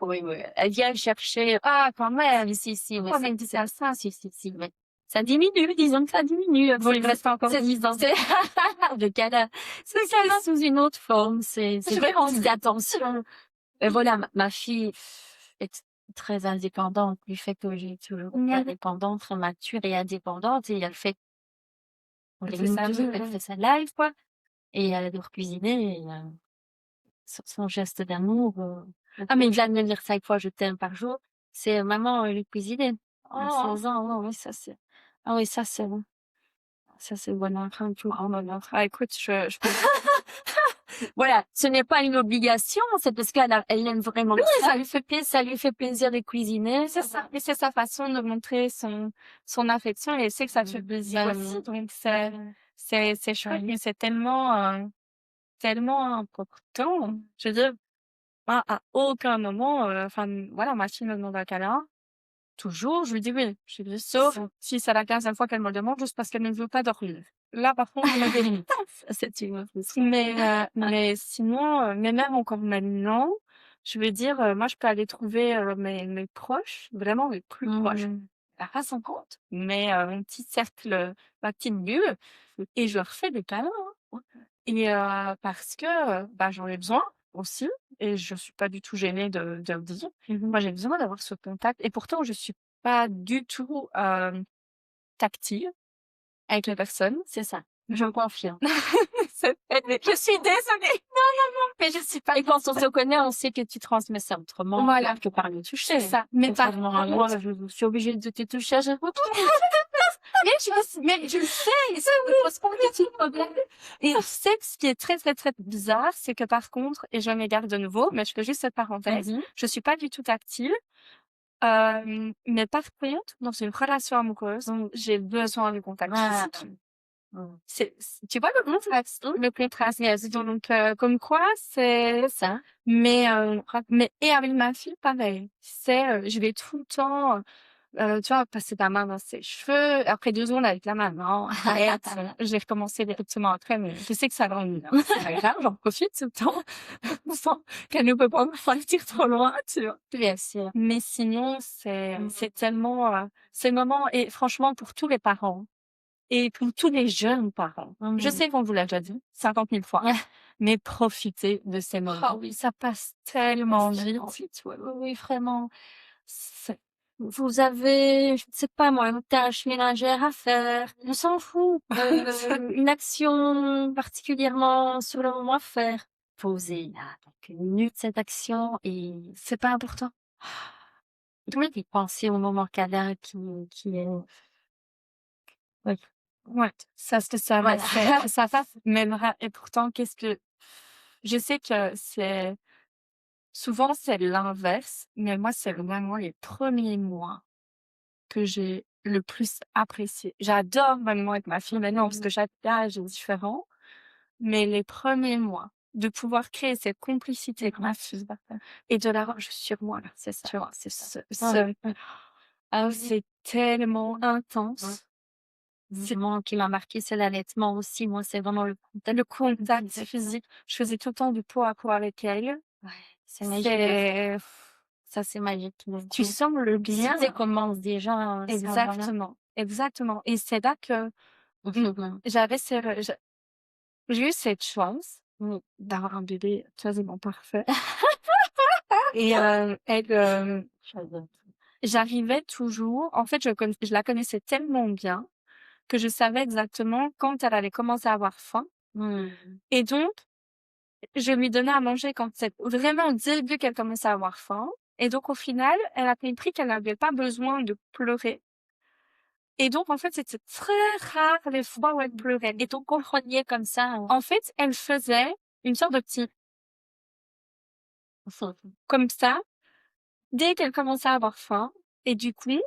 Speaker 1: oui, oui, elle vient chercher, ah, quand même, si, mais
Speaker 3: Oh, mais
Speaker 1: c'est ça, si, mais ça diminue, disons que ça diminue.
Speaker 3: bon, il reste encore 10 ans.
Speaker 1: C'est le câlin, c'est sous une autre forme, c'est vraiment des attentions. Et voilà, ma fille est très indépendante, du fait que j'ai toujours été indépendante, très mature et indépendante, et
Speaker 3: Elle fait sa vie,
Speaker 1: elle fait sa life, quoi. Et elle adore cuisiner, et son geste d'amour, ah, mais il vient de me dire 5 fois «je t'aime» par jour. C'est maman, lui cuisiner. À
Speaker 3: Oh!
Speaker 1: 16 ans, oui, oui, ça c'est ah oui, ça c'est le bonheur, un plus grand bonheur.
Speaker 3: Ah écoute, je peux
Speaker 1: Voilà, ce n'est pas une obligation, c'est parce elle aime vraiment ça. Ça lui fait plaisir de cuisiner.
Speaker 3: c'est ça, mais c'est sa façon de montrer son affection et elle sait que ça te fait plaisir aussi, donc c'est chouette, mais c'est tellement important. Je veux dire, moi, à aucun moment, enfin, voilà, ma fille me demande un câlin. Toujours, je lui dis oui. Je lui dis sauf si c'est la 15e fois qu'elle me le demande juste parce qu'elle ne veut pas dormir. Là, par contre, je me dis
Speaker 1: Ça, c'est une autre histoire.
Speaker 3: mais sinon, mais même encore maintenant, je veux dire, moi, je peux aller trouver, mes proches, vraiment mes plus proches,
Speaker 1: Mmh.
Speaker 3: pas 50, mais mon petit cercle, ma petite bulle et je leur fais des câlins, hein. Et parce que, bah, j'en ai besoin aussi et je suis pas du tout gênée de le dire. Moi, j'ai besoin d'avoir ce contact et pourtant je suis pas du tout, tactile avec les personnes.
Speaker 1: C'est ça, je confirme.
Speaker 3: Je suis désolée, mais je suis pas
Speaker 1: Et quand on se connaît, on sait que tu transmets ça autrement
Speaker 3: voilà,
Speaker 1: que par le toucher.
Speaker 3: c'est ça. Mais par
Speaker 1: Contrairement à moi, je suis obligée de te toucher à chaque fois.
Speaker 3: mais je le sais, ça me pose pas de problème. Et tu sais que ce qui est très, très, très bizarre, c'est que par contre, et je m'égare de nouveau, mais je fais juste cette parenthèse,
Speaker 1: Vas-y.
Speaker 3: je suis pas du tout tactile. Mais par contre, dans une relation amoureuse, j'ai besoin du contact
Speaker 1: Ah.
Speaker 3: physique.
Speaker 1: Mmh.
Speaker 3: Tu vois le contraste, le contraste.
Speaker 1: Yes.
Speaker 3: Donc, comme quoi, c'est
Speaker 1: C'est ça.
Speaker 3: mais et avec ma fille, pareil. Je vais tout le temps, tu vois, passer ta main dans ses cheveux. Après 2 secondes avec la main, non, arrête. Je vais recommencer directement après, mais je sais que ça l'ennuie, hein. C'est pas grave, j'en profite tout le temps, sans qu'elle ne peut pas me partir trop loin, tu vois?
Speaker 1: Bien sûr.
Speaker 3: Mais sinon, c'est tellement, ces moments et franchement pour tous les parents et pour tous les jeunes parents. Je
Speaker 1: Mmh.
Speaker 3: sais qu'on vous l'a déjà dit 50 000 fois, mais profitez de ces moments.
Speaker 1: Ah oui.
Speaker 3: Ça passe tellement vite.
Speaker 1: Ensuite, ouais, oui, oui, vraiment. C'est vous avez, je ne sais pas moi, une tâche ménagère à faire, on s'en fout. Une action particulièrement sur le moment à faire. Posez là, quelques minutes cette action et
Speaker 3: C'est pas important.
Speaker 1: oui, et pensez au moment câlin qui est oui,
Speaker 3: Ouais, ça c'est ça, mais
Speaker 1: voilà.
Speaker 3: ça passe même et pourtant qu'est-ce que je sais que souvent c'est l'inverse, mais moi c'est vraiment les premiers mois que j'ai le plus apprécié. J'adore même moi avec ma fille maintenant parce que chaque âge est différent, mais les premiers mois, de pouvoir créer cette complicité avec ma fille et de l'avoir juste sur moi là,
Speaker 1: C'est ça,
Speaker 3: tu vois?
Speaker 1: c'est ça.
Speaker 3: Ce
Speaker 1: Ouais.
Speaker 3: ah c'est tellement intense. C'est
Speaker 1: Moi, qui m'a marqué, c'est l'allaitement aussi. Moi, c'est vraiment
Speaker 3: le contact physique. Je faisais tout le temps du pot à pot avec elle.
Speaker 1: ouais, c'est magique.
Speaker 3: C'est
Speaker 1: Ça, c'est magique.
Speaker 3: tu sens le bien.
Speaker 1: L'idée commence déjà, à ce moment-là.
Speaker 3: Exactement, exactement et c'est là que
Speaker 1: Mhm.
Speaker 3: j'avais ce j'ai eu cette chance, d'avoir un bébé quasiment parfait et
Speaker 1: J'adore.
Speaker 3: j'arrivais toujours en fait, je la connaissais tellement bien que je savais exactement quand elle allait commencer à avoir faim
Speaker 1: Mmh.
Speaker 3: et donc je lui donnais à manger quand c'est vraiment au début qu'elle commençait à avoir faim et donc au final, elle a compris qu'elle n'avait pas besoin de pleurer et donc en fait, c'était très rare les fois où elle pleurait et donc
Speaker 1: Compreniez comme ça, hein.
Speaker 3: en fait, elle faisait une sorte de petit comme ça, dès qu'elle commençait à avoir faim et du coup,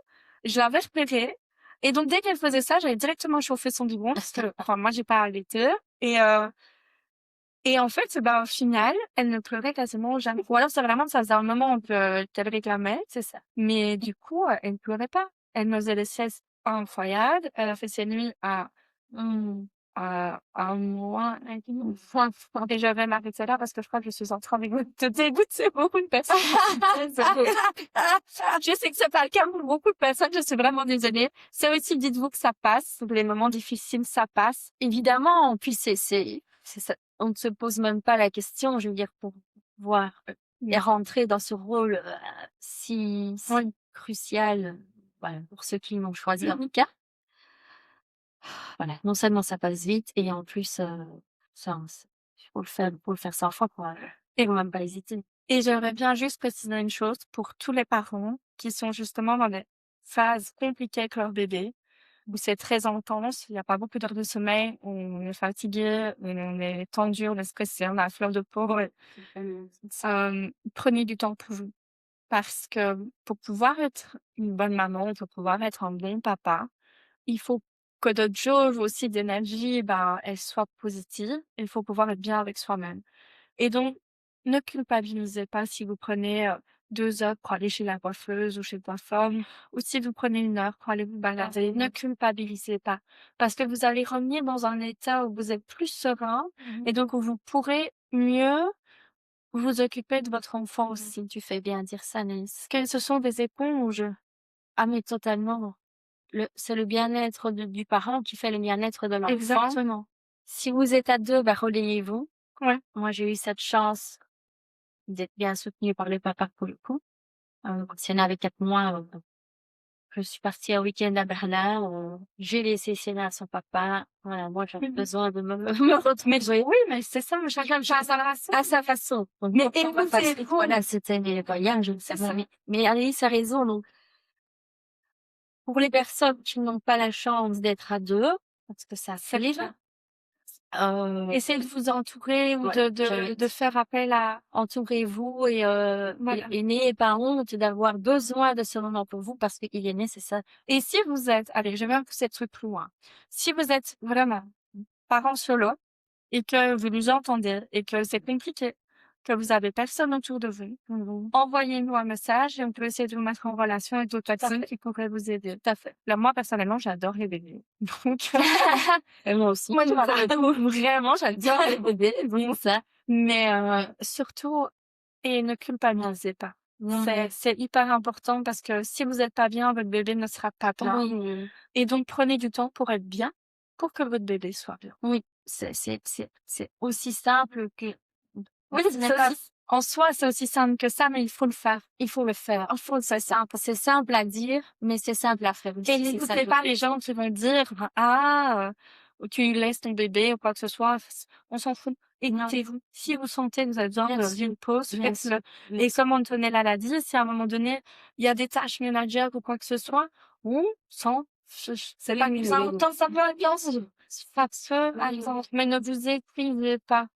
Speaker 3: je l'avais repérée et donc dès qu'elle faisait ça, j'allais directement chauffer son biberon parce que enfin moi j'ai pas allaité et en fait, bah, au final, elle ne pleurait quasiment jamais. Ou alors c'est vraiment ça faisait un moment qu'elle réclamait,
Speaker 1: C'est ça.
Speaker 3: mais du coup, elle ne pleurait pas. Elle me faisait des siestes incroyables. Elle a fait ses nuits
Speaker 1: Mmh.
Speaker 3: à 1 mois et demi. Et je vais m'arrêter là parce que je crois que je suis en train de dégoûter beaucoup de personnes. Désolée. Je sais que c'est pas le cas pour beaucoup de personnes, je suis vraiment désolée. C'est aussi, dites-vous que ça passe. Les moments difficiles, ça passe.
Speaker 1: Évidemment, puis c'est ça. On ne se pose même pas la question, je veux dire, pour pouvoir, et rentrer dans ce rôle, si
Speaker 3: Oui.
Speaker 1: crucial, voilà, pour ceux qui l'ont choisi en tout cas. Voilà, non seulement ça passe vite et en plus, ça faut le faire 100 fois quoi,
Speaker 3: Et
Speaker 1: faut même pas hésiter.
Speaker 3: Et j'aimerais bien juste préciser une chose pour tous les parents. qui sont justement dans des phases compliquées avec leur bébé, où c'est très intense, il y a pas beaucoup d'heures de sommeil, on est fatigué, on est tendu, on est stressé, on a la fleur de peau. Prenez du temps pour vous. Parce que pour pouvoir être une bonne maman, pour pouvoir être un bon papa, il faut que notre jauge aussi d'énergie, elle soit positive. Il faut pouvoir être bien avec soi-même. Et donc, ne culpabilisez pas si vous prenez 2 heures pour aller chez la coiffeuse ou chez le coiffeur, ou si vous prenez 1 heure pour aller vous balader. Ne culpabilisez pas, parce que vous allez revenir dans un état où vous êtes plus serein, et donc où vous pourrez mieux vous occuper de votre enfant aussi.
Speaker 1: Tu fais bien dire ça, Naïs.
Speaker 3: Parce que ce sont des éponges.
Speaker 1: Ah, mais totalement. C'est le bien-être du parent qui fait le bien-être de l'enfant.
Speaker 3: Exactement.
Speaker 1: Si vous êtes à 2, relayez-vous.
Speaker 3: Ouais.
Speaker 1: Moi, j'ai eu cette chance d'être bien soutenue par le papa pour le coup. Quand Sienna avait 4 mois, je suis partie un week-end à Berlin, j'ai laissé Sienna à son papa. Voilà, moi, j'avais besoin de me retrouver.
Speaker 3: Oui, mais c'est ça, chacun le fait à sa façon.
Speaker 1: À sa façon. Donc,
Speaker 3: Mais
Speaker 1: pourquoi pas facile,
Speaker 3: écoutez-vous.
Speaker 1: voilà, c'était mes voyages, je ne sais
Speaker 3: C'est
Speaker 1: pas.
Speaker 3: ça.
Speaker 1: Mais Anaïs a raison, donc, pour les personnes qui n'ont pas la chance d'être à 2, parce que ça
Speaker 3: C'est
Speaker 1: arrive,
Speaker 3: clair.
Speaker 1: euh,
Speaker 3: Essayez de vous entourer ou
Speaker 1: Ouais,
Speaker 3: de faire appel à...
Speaker 1: entourez-vous
Speaker 3: Voilà.
Speaker 1: et n'ayez pas honte d'avoir besoin de ce moment pour vous parce qu'il est nécessaire.
Speaker 3: Et si vous êtes, allez, je vais même pousser le truc plus loin. Si vous êtes vraiment parent solo et que vous nous entendez et que c'est compliqué, que vous avez personne autour de vous, envoyez-nous un message et on peut essayer de vous mettre en relation avec d'autres personnes qui pourraient vous aider.
Speaker 1: Tout à fait.
Speaker 3: Là, moi, personnellement, j'adore les bébés. Donc,
Speaker 1: Et moi aussi.
Speaker 3: moi, voilà. Vraiment, j'adore les bébés.
Speaker 1: Donc, ça.
Speaker 3: Mais surtout, et ne culpabilisez pas. C'est hyper important parce que si vous êtes pas bien, votre bébé ne sera pas bien.
Speaker 1: Oui,
Speaker 3: Et donc, prenez du temps pour être bien, pour que votre bébé soit bien.
Speaker 1: oui, c'est aussi simple que.
Speaker 3: Oui,
Speaker 1: Ce n'est pas-
Speaker 3: en soi, c'est aussi simple que ça, mais il faut le faire.
Speaker 1: Il faut le faire. Il faut, c'est simple. C'est simple à dire, mais c'est simple à faire aussi.
Speaker 3: Et
Speaker 1: C'est
Speaker 3: n'écoutez
Speaker 1: ça.
Speaker 3: pas les gens qui vont dire, tu laisses ton bébé ou quoi que ce soit. On s'en fout. Écoutez-vous. Si vous sentez que vous avez besoin
Speaker 1: Bien
Speaker 3: d'une pause,
Speaker 1: Bien
Speaker 3: faites-le.
Speaker 1: sûr.
Speaker 3: Et comme Antonella l'a dit, si à un moment donné, il y a des tâches ménagères ou quoi que ce soit, on s'en fiche. C'est pas
Speaker 1: Oui,
Speaker 3: ça.
Speaker 1: oui,
Speaker 3: Autant ça peut être bien sûr. Faites-le, par exemple. Mais ne vous épuisez pas.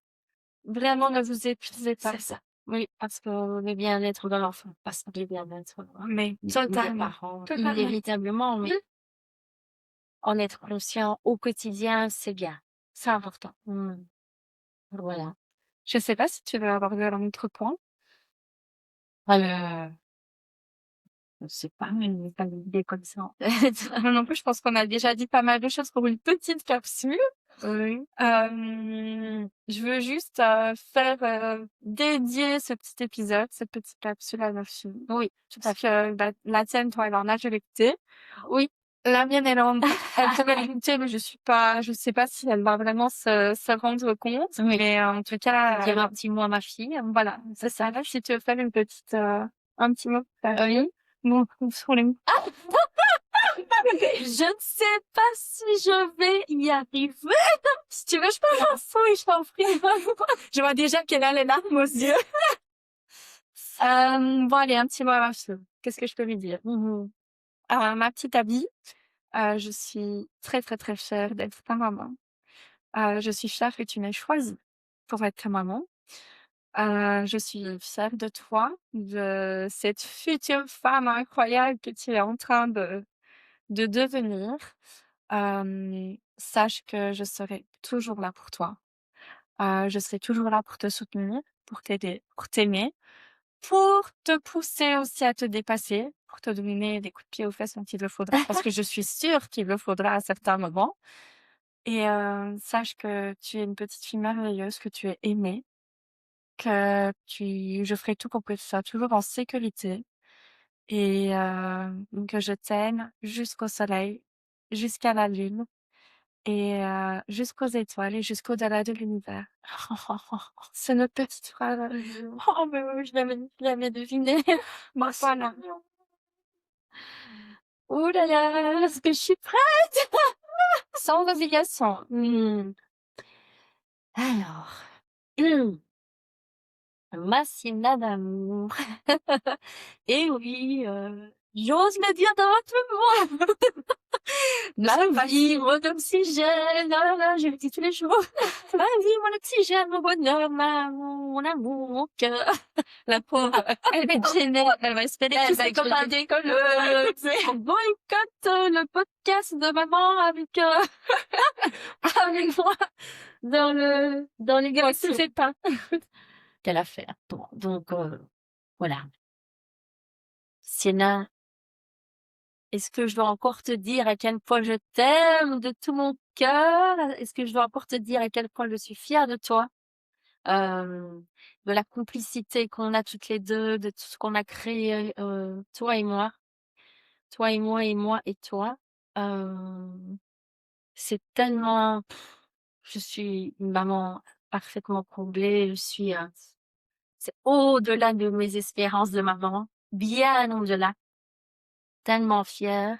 Speaker 3: Vraiment, ne vous épuisez pas.
Speaker 1: C'est ça. Oui, parce que le bien-être de l'enfant passe par le bien-être
Speaker 3: Mais
Speaker 1: des
Speaker 3: totalement.
Speaker 1: parents.
Speaker 3: Totalement.
Speaker 1: Inévitablement, mais en être conscient au quotidien, c'est bien.
Speaker 3: C'est important.
Speaker 1: Voilà.
Speaker 3: Je sais pas si tu veux aborder un autre point.
Speaker 1: C'est pas une idée comme ça.
Speaker 3: Moi non plus, je pense qu'on a déjà dit pas mal de choses pour une petite capsule.
Speaker 1: Oui.
Speaker 3: Je veux juste faire dédier ce petit épisode, cette petite capsule à ma fille.
Speaker 1: Oui,
Speaker 3: Parce que la tienne, toi, elle en a, je l'ai écoutée.
Speaker 1: oui.
Speaker 3: La mienne, elle pourrait l'écouter, mais je sais pas si elle va vraiment se rendre compte.
Speaker 1: Oui.
Speaker 3: Mais en tout cas,
Speaker 1: Dire un petit mot à ma fille.
Speaker 3: voilà, c'est ça. Là, si tu veux faire une petite, un petit mot pour ta fille.
Speaker 1: Oui.
Speaker 3: Bon, sur les
Speaker 1: Je ne sais pas si je vais y arriver.
Speaker 3: Si tu veux, je peux m'en fous et je t'en prie. Je vois déjà qu'elle a les larmes aux yeux. Bon, allez, un petit mot à ma fille. Qu'est-ce que je peux lui dire? Ma petite Abby, je suis très, très, très fière d'être ta maman. Je suis fière que tu m'aies choisie pour être ta maman. Je suis fière de toi, de cette future femme incroyable que tu es en train de devenir. Sache que je serai toujours là pour toi. Je serai toujours là pour te soutenir, pour t'aider, pour t'aimer, pour te pousser aussi à te dépasser, pour te donner des coups de pied aux fesses quand il le faudra, parce que je suis sûre qu'il le faudra à certains moments. Et sache que tu es une petite fille merveilleuse, que tu es aimée, je ferai tout pour que tu sois toujours en sécurité et que je t'aime jusqu'au soleil, jusqu'à la lune et jusqu'aux étoiles et jusqu'au-delà de l'univers. C'est notre petite phrase.
Speaker 1: Oh, mais oui, je l'avais deviné.
Speaker 3: Bah, voilà.
Speaker 1: Oh là là, est-ce que je suis prête?
Speaker 3: Sans obligation.
Speaker 1: Alors. Ma Sienna d'amour. Et oui, j'ose le dire devant tout le monde. Ma vie, mon oxygène, oh là là, je le dis tous les jours. Ma vie, mon oxygène, mon bonheur, mon amour, mon cœur. La pauvre, elle va être gênée, elle va espérer que c'est comme un décolleur. On boycotte le podcast de maman avec, avec moi dans les galaxies, c'est pas qu'elle a fait. Bon, donc, voilà. Sienna, est-ce que je dois encore te dire à quel point je t'aime de tout mon cœur? Est-ce que je dois encore te dire à quel point je suis fière de toi? De la complicité qu'on a toutes les deux, de tout ce qu'on a créé, toi et moi. Toi et moi et moi et toi. C'est tellement je suis une maman parfaitement comblée, c'est au-delà de mes espérances de maman, bien au-delà. Tellement fière.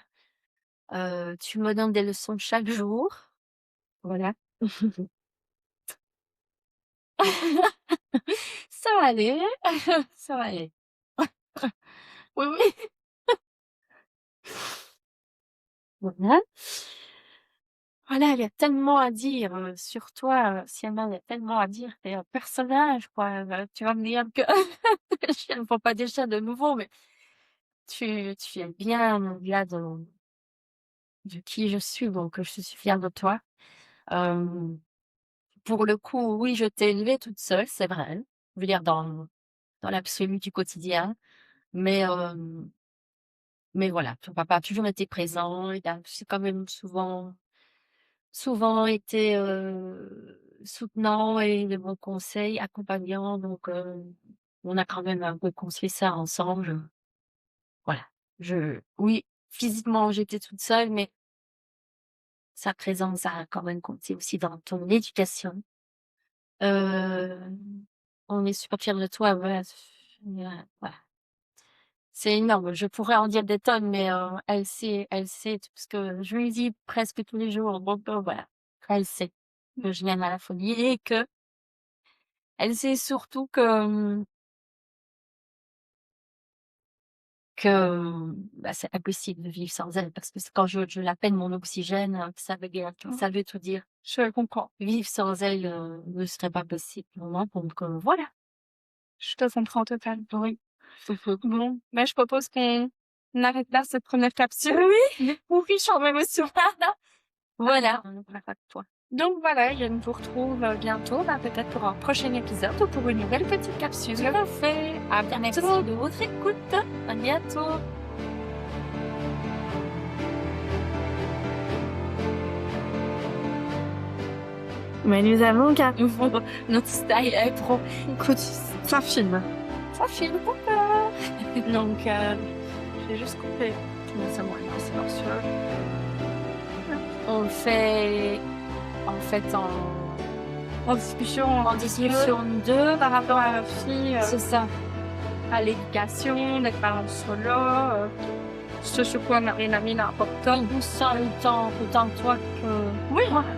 Speaker 1: Tu me donnes des leçons chaque jour. Voilà. Ça va aller, ça va aller. Oui, oui. Voilà. Voilà, il y a tellement à dire, sur toi, Sienna, il y a tellement à dire. Tu es un personnage, quoi. Tu vas me dire que je ne vois pas déjà de nouveau, mais tu es bien au-delà de qui je suis, donc je suis fière de toi. Hem, pour le coup, oui, je t'ai élevée toute seule, c'est vrai. Je veux dire dans l'absolu du quotidien, mais mais voilà, ton papa a toujours été présent, il a c'est quand même souvent été, soutenant et de bons conseils, accompagnant, donc on a quand même un peu construit ça ensemble, voilà. Oui, physiquement, j'étais toute seule, mais sa présence a quand même compté aussi dans ton éducation. Heu, on est super fiers de toi, voilà, voilà. C'est énorme, je pourrais en dire des tonnes, mais elle sait parce que je lui dis presque tous les jours, donc voilà. Elle sait que je l'aime à la folie et elle sait surtout bah, c'est impossible de vivre sans elle parce que c'est quand je l'appelle mon oxygène, ça veut tout dire.
Speaker 3: Je comprends.
Speaker 1: Vivre sans elle, ne serait pas possible pour moi, donc voilà.
Speaker 3: Je te comprends totalement.
Speaker 1: Oui.
Speaker 3: Bon, mais je propose qu'on arrête là cette première capsule.
Speaker 1: Oui,
Speaker 3: Oui, j'en émotion.
Speaker 1: voilà. Toi.
Speaker 3: Donc voilà, je vous retrouve bientôt, peut-être pour un prochain épisode ou pour une nouvelle petite capsule.
Speaker 1: Tout à fait.
Speaker 3: À
Speaker 1: Merci
Speaker 3: bientôt.
Speaker 1: de votre écoute. À bientôt.
Speaker 2: Mais nous avons qu'à...
Speaker 1: Notre style est trop.
Speaker 2: Écoute, ça filme.
Speaker 1: Ça filme pas. Donc,
Speaker 3: J'ai juste coupé.
Speaker 1: non, c'est moi, non, c'est
Speaker 3: Silencieux.
Speaker 1: on fait, en fait,
Speaker 3: En discussion,
Speaker 1: en discussion 2,
Speaker 3: par rapport à la fille,
Speaker 1: c'est ça.
Speaker 3: à l'éducation, d'être parents solo, ce sur quoi on a mis l'important.
Speaker 1: On sent autant que toi que
Speaker 3: Oui,
Speaker 1: moi.